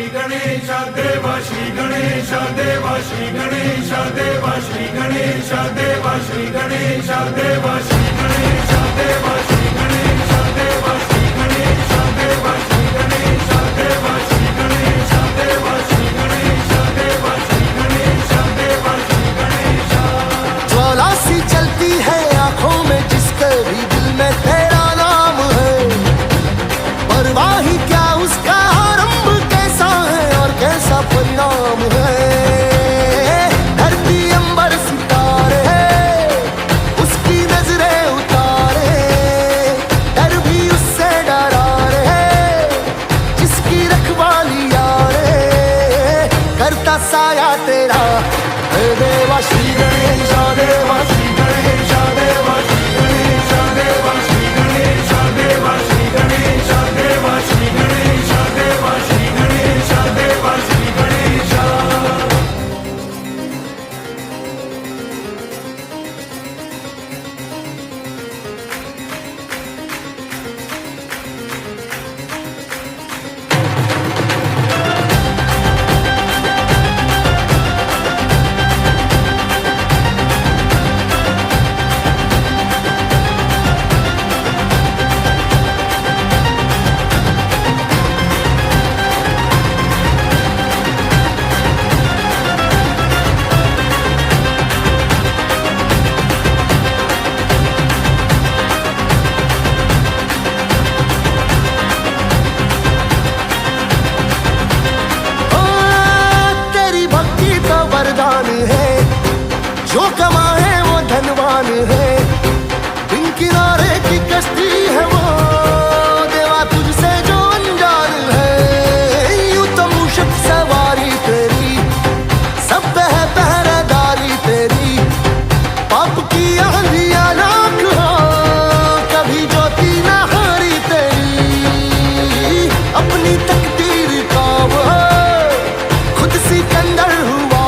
श्री गणेश देवा श्री गणेश देवा श्री गणेश देवा श्री गणेश देवा श्री गणेश देवा श्री गणेश देवा श्री गणेश देवा श्री गणेश देवा श्री गणेश देवा श्री गणेश देवा श्री गणेश देवा श्री गणेश देवा श्री गणेश। ज्वाला सी चलती है आंखों में जिसके भी दिल में तेरा नाम है, परवाह ही क्या उसका आरंभ कैसा है और कैसा परिणाम है। धरती अंबर सितारे उसकी नजरें उतारे, डर भी उससे डरा रे जिसकी रखवाली यारे करता साया तेरा हे देवा श्री गणेश देवा श्री गणेश देवा श्री गणेश देवा श्री गणेश देवा श्री गणेश देवा श्री गणेश देवा श्री गणेश देवा श्री गणेश। वरदान है जो कमाए वो धनवान है, बिन किनारे की कश्ती है वो देवा तुझसे जो अनजान है। यूं तो मूषक सवारी तेरी सब पे है पहरेदारी तेरी, पाप की आंधियां लाख हो कभी ज्योति न हारी तेरी। अपनी तकदीर का वो खुद सिकंदर हुआ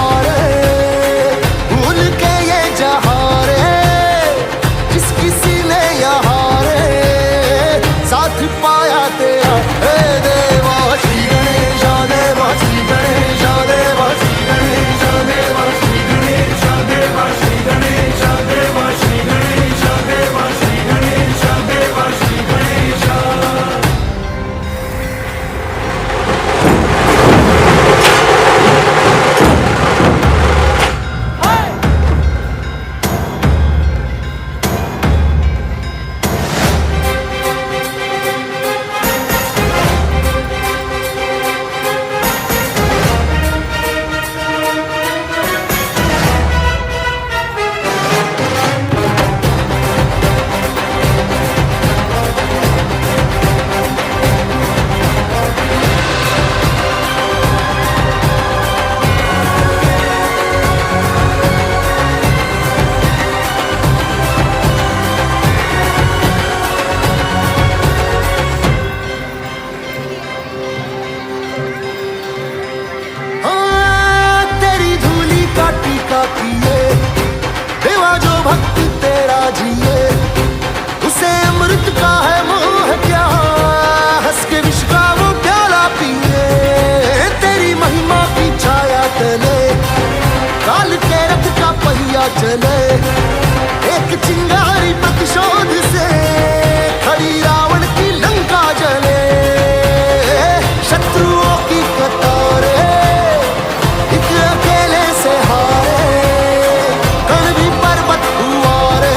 पाया तेरा हे देवा श्री गणेश देवा श्री गणेश देवा श्री गणेश देवा श्री गणेश देवा श्री गणेश देवा श्री गणेश देवा श्री गणेश देवा श्री गणेश। देवा जो भक्त तेरा जिए उसे अमृत का है मोह क्या, हंस के विष का वो प्याला पिए। तेरी महिमा की छाया तले काल के रथ का पहिया चले, एक चिंगारी प्रतिशोध से खड़ी रावण की लंका जले। शत्रुओं की कतारे एक अकेले से हारे, कल भी पर्वत हुआ रे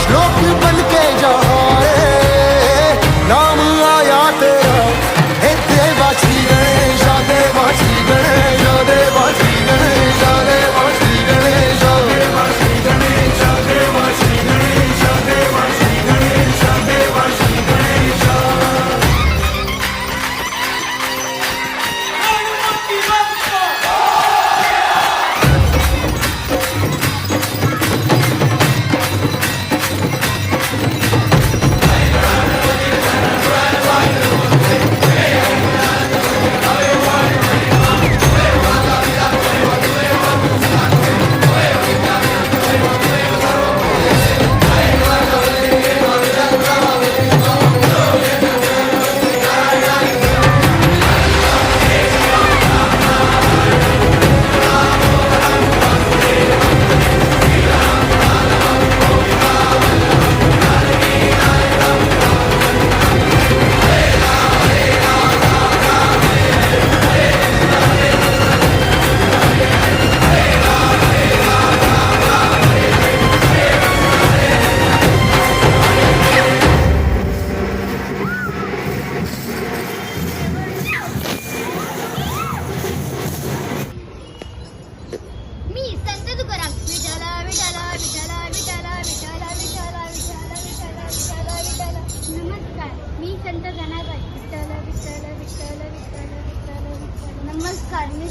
श्लोक बन के जहाँ रे नाम आया तेरा हे देवा श्री गणेश देवा श्री गणेश देवा श्री गणेश देवा श्री गणेश देवा।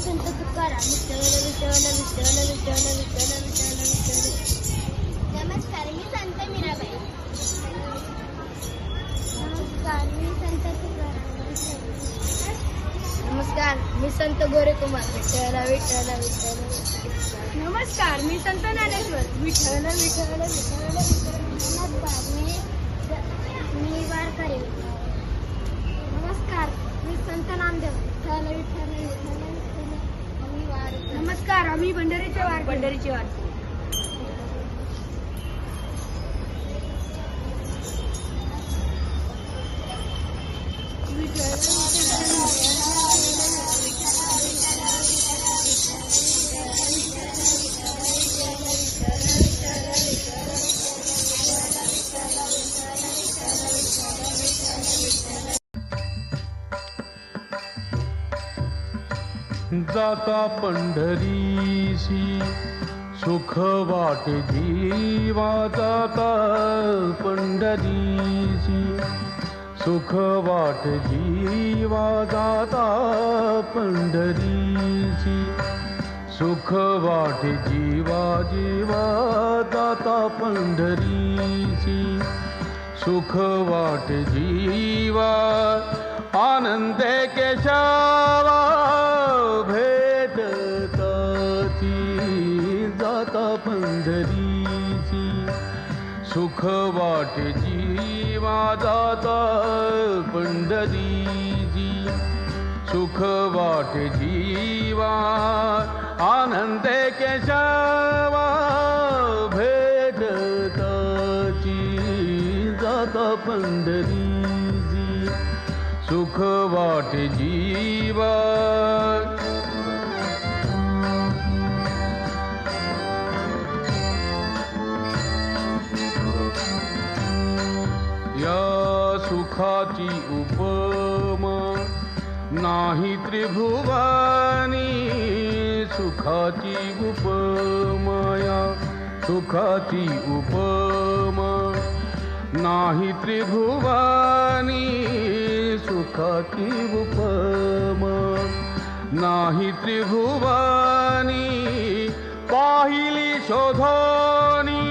संत तुकाराम विठ्ठल विठ्ठल विठ्ठल विठ्ठल विठ्ठल विठ्ठल विठ्ठल. नमस्कार, मी संत मीराबाई. नमस्कार, मी संत तुकाराम. नमस्कार, मी संत गोरेकुमार. विठ्ठल विठ्ठल विठ्ठल. नमस्कार, मी संत ज्ञानेश्वर. विठ्ठल विठ्ठल विठ्ठल विठ्ठल. नमस्कार, मी वारकरी. नमस्कार, मी संत नामदेव. विठ्ठल विठ्ठल विठ्ठल विठ्ठल. आम्ही वारकरी. नमस्कार, आम्ही भंडारीचे वार. जाता पंढरीसी सुख वाटे जीवा. जाता पंढरीसी सुख वाटे जीवा. जाता पंढरीसी सुख वाटे जीवा. जीवा जाता पंढरीसी सुख वाटे जीवा. आनंदे केशवा भेटताची. जाता पंढरीची सुख वाटे जीवा. जाता पंढरीची सुख वाटे जीवा. आनंदे केशवा भेटताची. जाता पंढरीची सुख वाटे जीवा. या सुखाची उपमा नाही त्रिभुवनी. सुखाची उपमा या सुखाची उपमा नाही त्रिभुवनी. सुखाची उपमा नाही त्रिभुवनी. पाहिली शोधोनी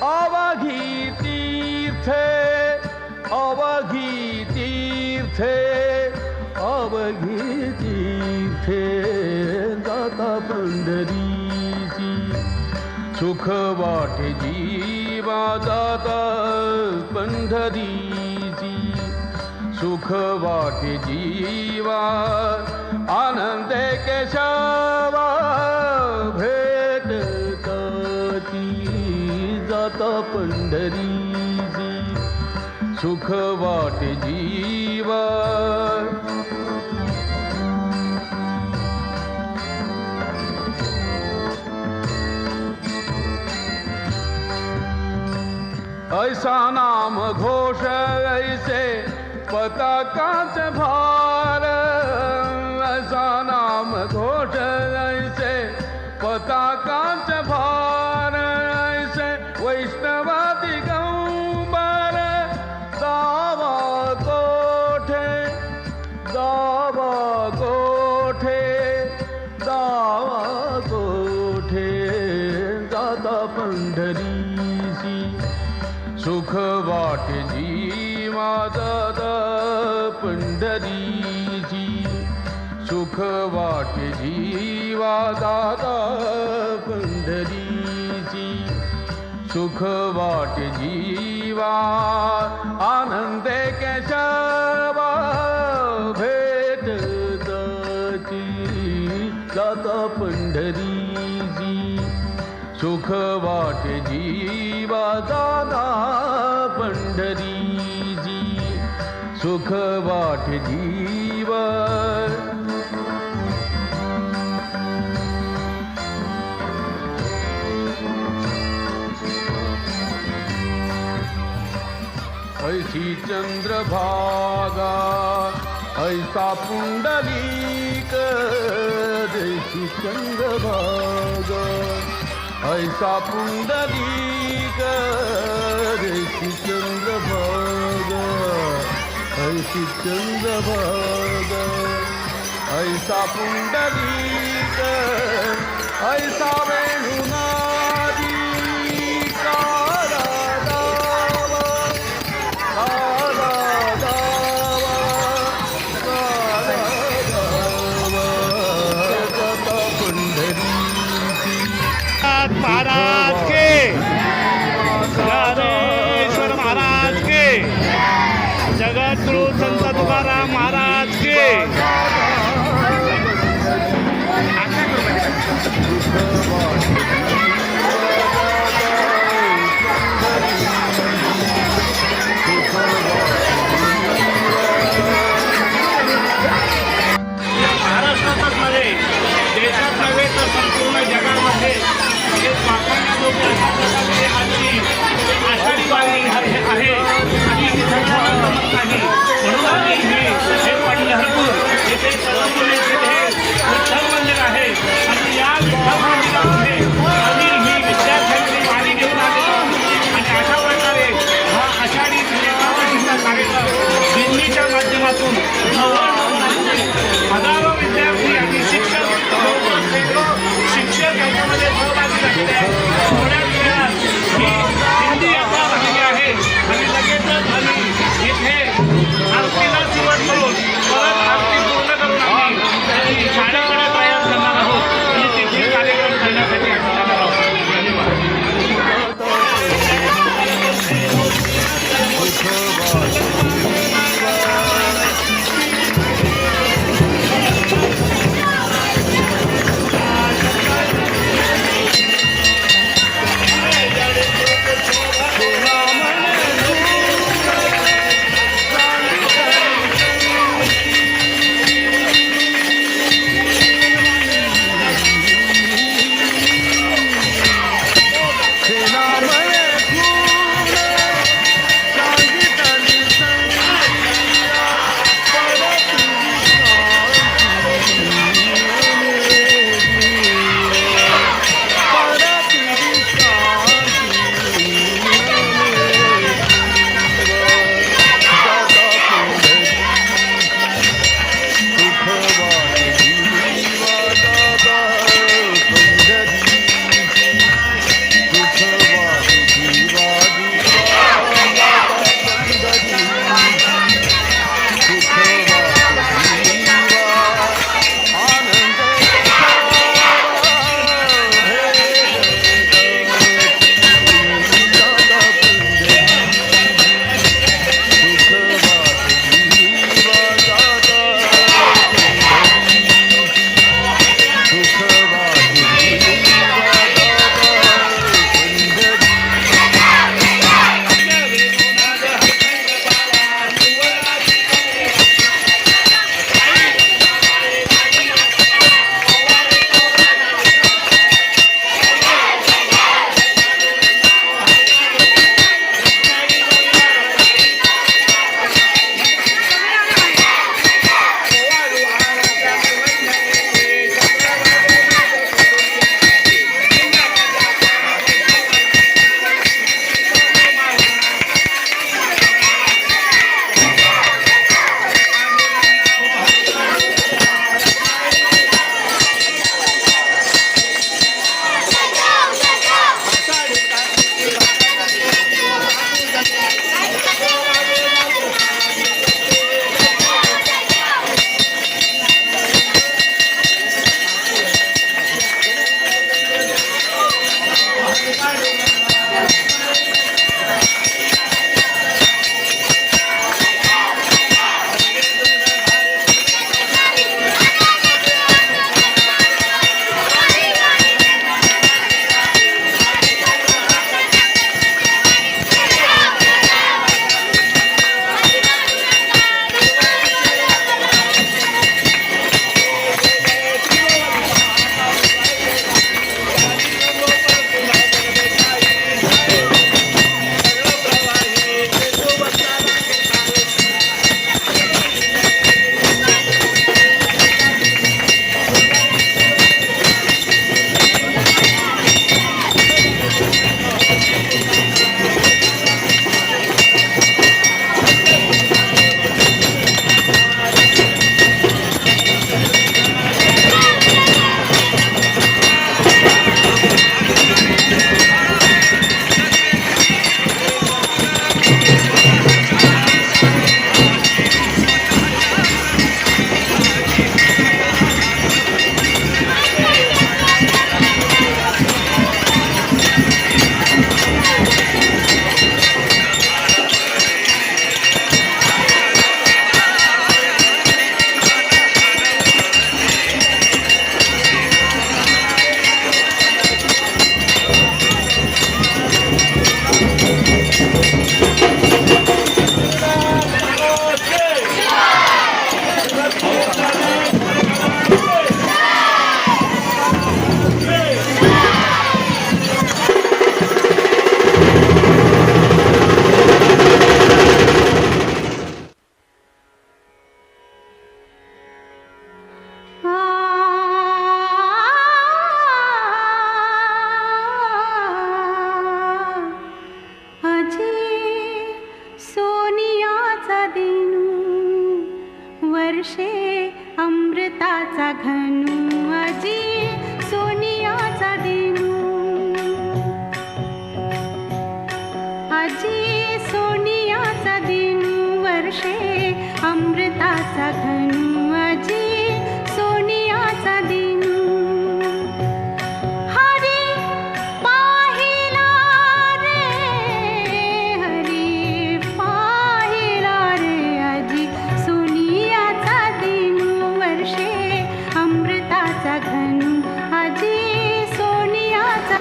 अवघी तीर्थे. अवघी तीर्थे अवघी तीर्थे. जाता पंढरीची सुख वाटे जीवा. जाता पंढरीची सुख वाटे जीवा. आनंदे केशवा भेटताची. जाता पंढरीची सुख वाटे जीवा. ऐसा नाम घोष ऐसे पताकाच भार. ऐसा नाम घोष ऐसे पताकाच भार. ऐसे वैष्णवादी गंबर दावा कोठे. दावा कोठे दावा कोठे. जाता पंढरीसी सुख वाटे जीवा. जाता पंढरीची सुख वाटे जीवा. जाता पंढरीची सुख वाटे जीवा. आनंदे केशवा भेटताची. जाता पंढरीची सुख वाटे जीवा. जाता पंढरीची सुख वाटे जीवा. ऐसी चंद्रभागा ऐसा पुंडलीक. जैसी चंद्रभागा ऐसा पुंडलीक. जैसी चंद्रभागा ऐसी चंद्रभागा ऐसा ऐसा पुंडलीक ऐसा वेणुनादी काला दावा काला दावा काला दावा सत पुंडलीकी महाराज के ज्ञानेश्वर महाराज के जगद्गुरु संत तुकाराम महाराज के महाराष्ट्रातच नव्हे देशात नव्हे तर संपूर्ण जगामध्ये एक वाखाणण्या जोगी अशा प्रकारे आजची आषाढी वारी आहे आणि ही सगळ्यांना जमत नाही म्हणून आम्ही हे पंढरपूर येथे सर्वमुले येथे विठ्ठल मंदिर आहे आणि या विठ्ठल मंदिरामध्ये आम्ही ही विद्यार्थ्यांची वारी घेऊन आलेलो आणि अशा प्रकारे हा आषाढी एकादशीचा कार्यक्रम दिल्लीच्या माध्यमातून हजारो विद्यार्थी आणि शिक्षक शिक्षक यांच्यामध्ये सहभागी झालेले आहेत. थोड्याच वेळात ही दिंडी यात्रा झालेली आहे आणि लगेचच आम्ही इथे आरतीला सुरुवात करून परत आरती पूर्ण करून आम्ही शाळेकडे प्रयास करणार आहोत आणि तिथे कार्यक्रम करण्यासाठी आम्ही जाणार आहोत. धन्यवाद. वर्षे अमृताचा घनू आजी सोनियाचा दिनू आजी सोनियाचा दिनू वर्षे अमृताचा घनू आजी सोनियाचा दिनू हरी पाहिला रे हरी पाहिला रे आजी सोनियाचा दिनू वर्षे अमृताचा घनू आजी सोनियाचा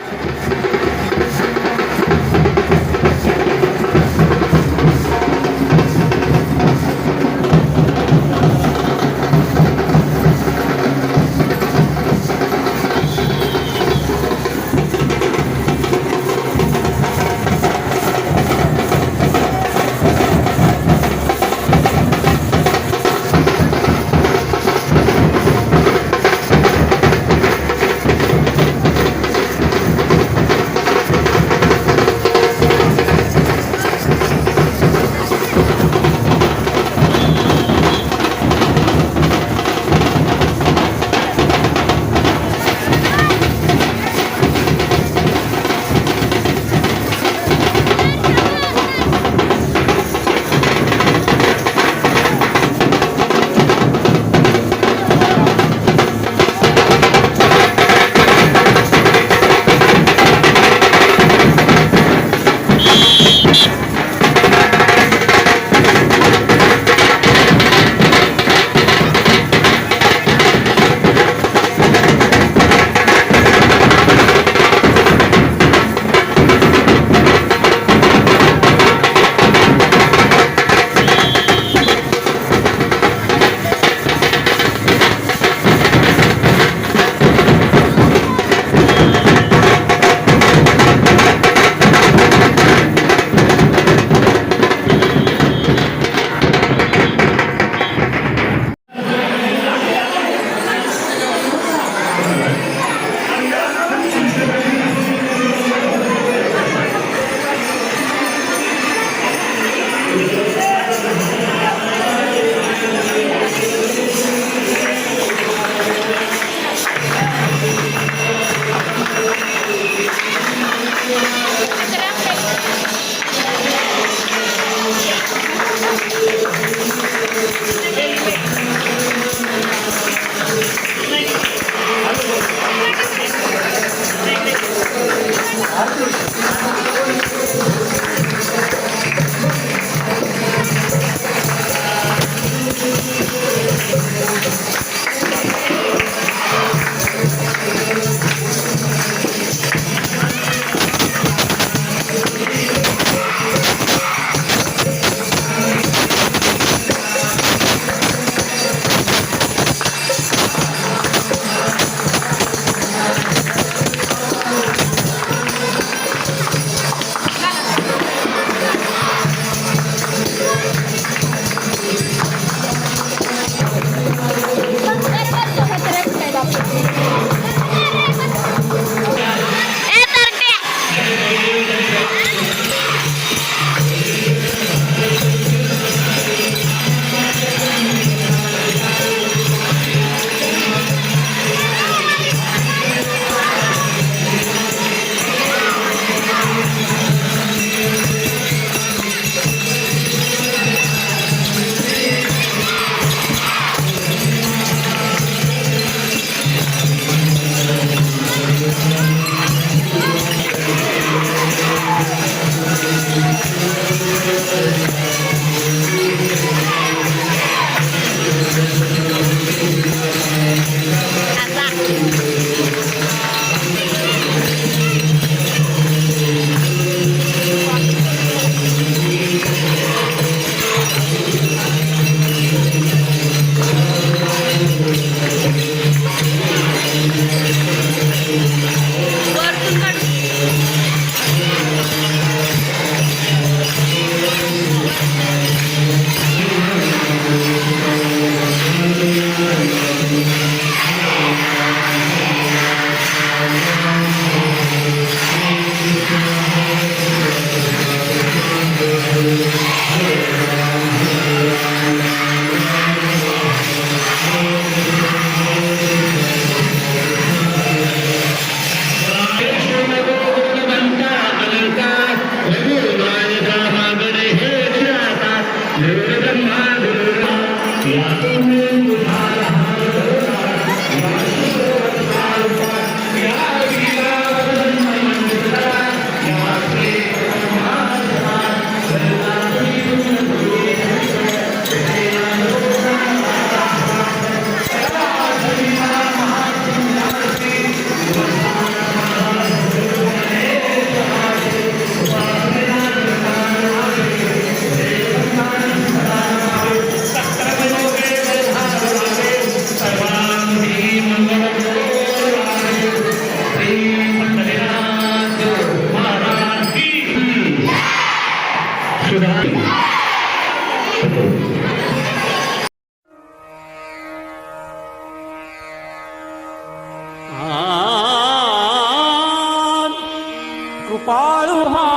कृपाळू हा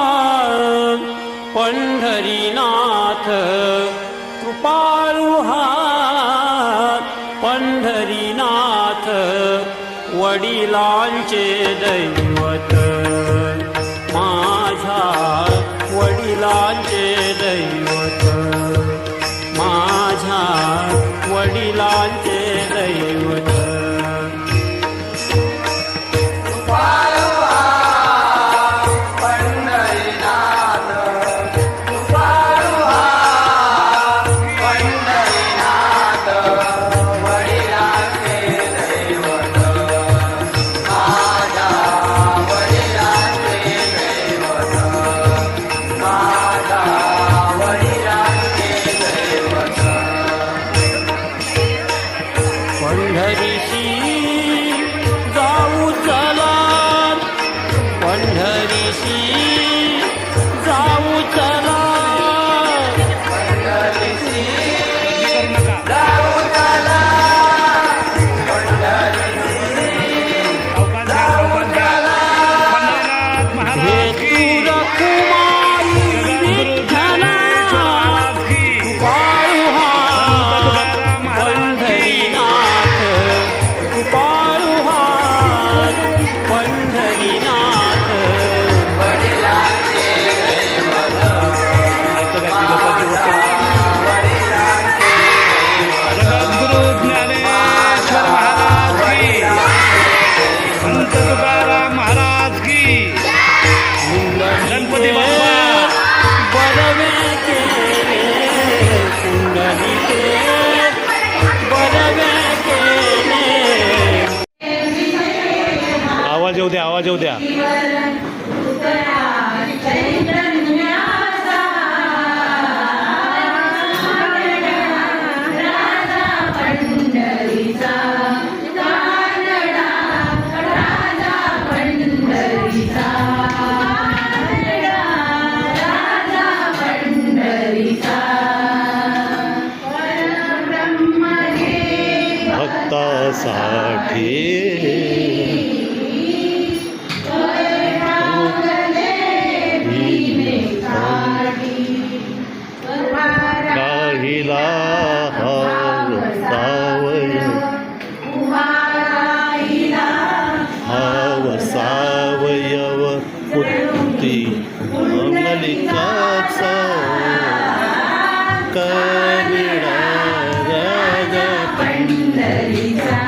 पंढरीनाथ, कृपाळू हा पंढरीनाथ, वडिलांचे दैवत, माझ्या वडिलांचे दैवत, माझ्या वडिलांचे दैवत. पंढरीशी जाऊ चला, पंढरीशी जाऊ चला, पंढरीशी जाऊ चला, पंढरीशी रखुमाई विठ्ठला, कृपाळू हा पंढरीनाथ, कृपाळू हा पंढरीनाथ, जगद्गुरु ज्ञानेश्वर महाराज की, संत तुकाराम महाराज की, गणपती बाप्पा. बरवे केले कुंडलिके, बरवे केले. आवाज येऊ द्या, आवाज येऊ द्या. भक्तासाठी काहीला हाव सावयव पुत्री मलिकाचा कविडा राजा पंढरीचा,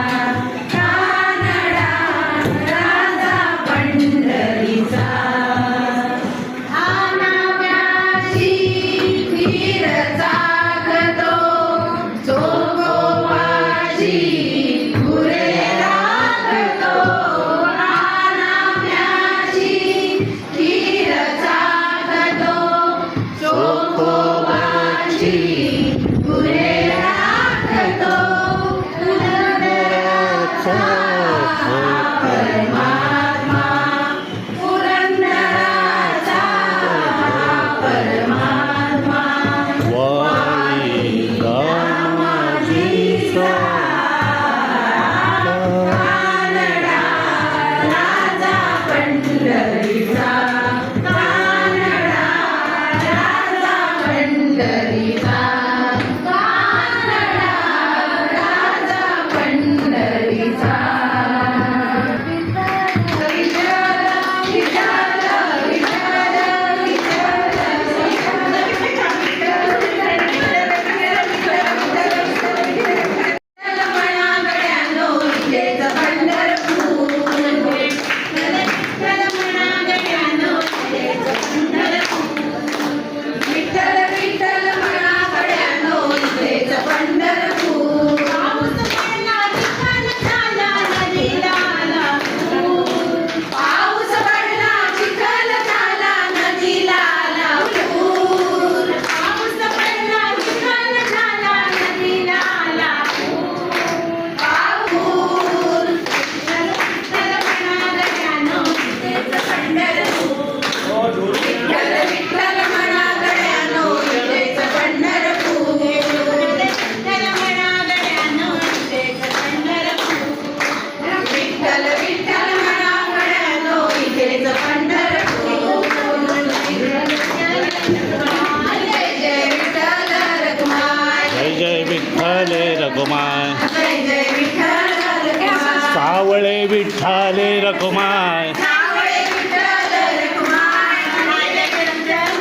सावळे विठ्ठले रखुमाय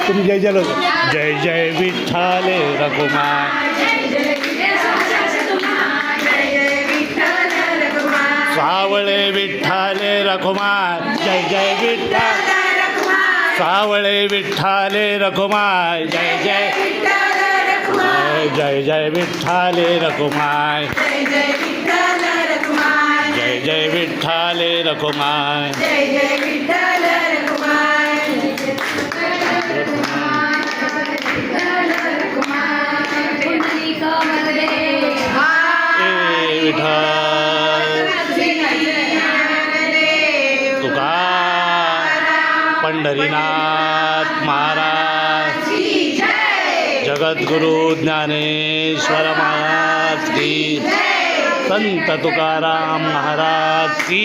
तुम जय जय लो. जय जय विठ्ठले रखुमाय सावळे विठ्ठले रखुमाय जय जय विठ्ठल सावळे विठ्ठले रखुमाय जय जय जय जय विठ्ठले रखुमाय जय जय विठ्ठले रखुमाय ए विठ्ठल तुका पंढरीनाथ महाराज जगद्गुरु ज्ञानेश्वर महाराज की संत तुकाराम महाराज की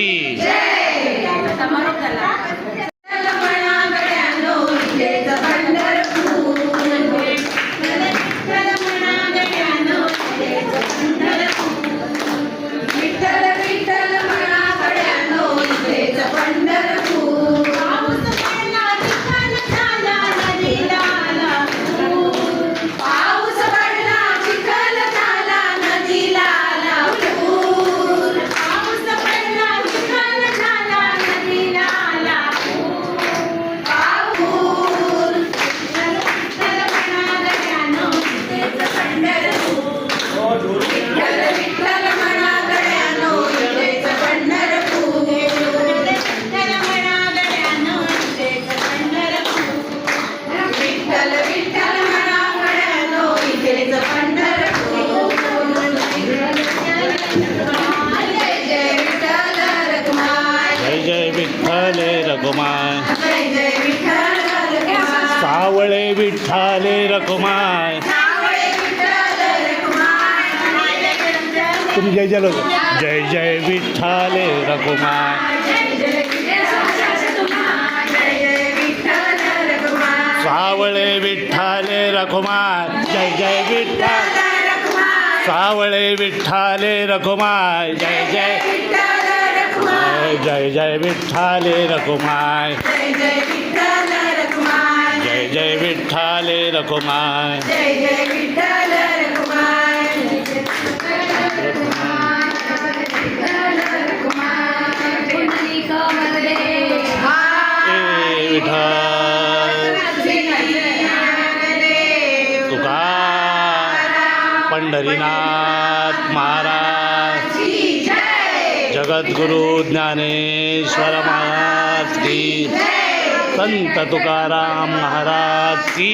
रखुमाय सावळे विठ्ठले रखुमाय तुम जय जय लो. जय जय विठ्ठले रखुमाय सावळे विठ्ठले रखुमाय जय जय विठ्ठल सावळे विठ्ठले रखुमाय जय जय जय जय विठ्ठले रखुमाय जय जय विठ्ठले रखुमाय ए विठ्ठल तुका पंढरीनाथ महाराज जगद्गुरु ज्ञानेश्वर महाराज की संत तुकाराम महाराज की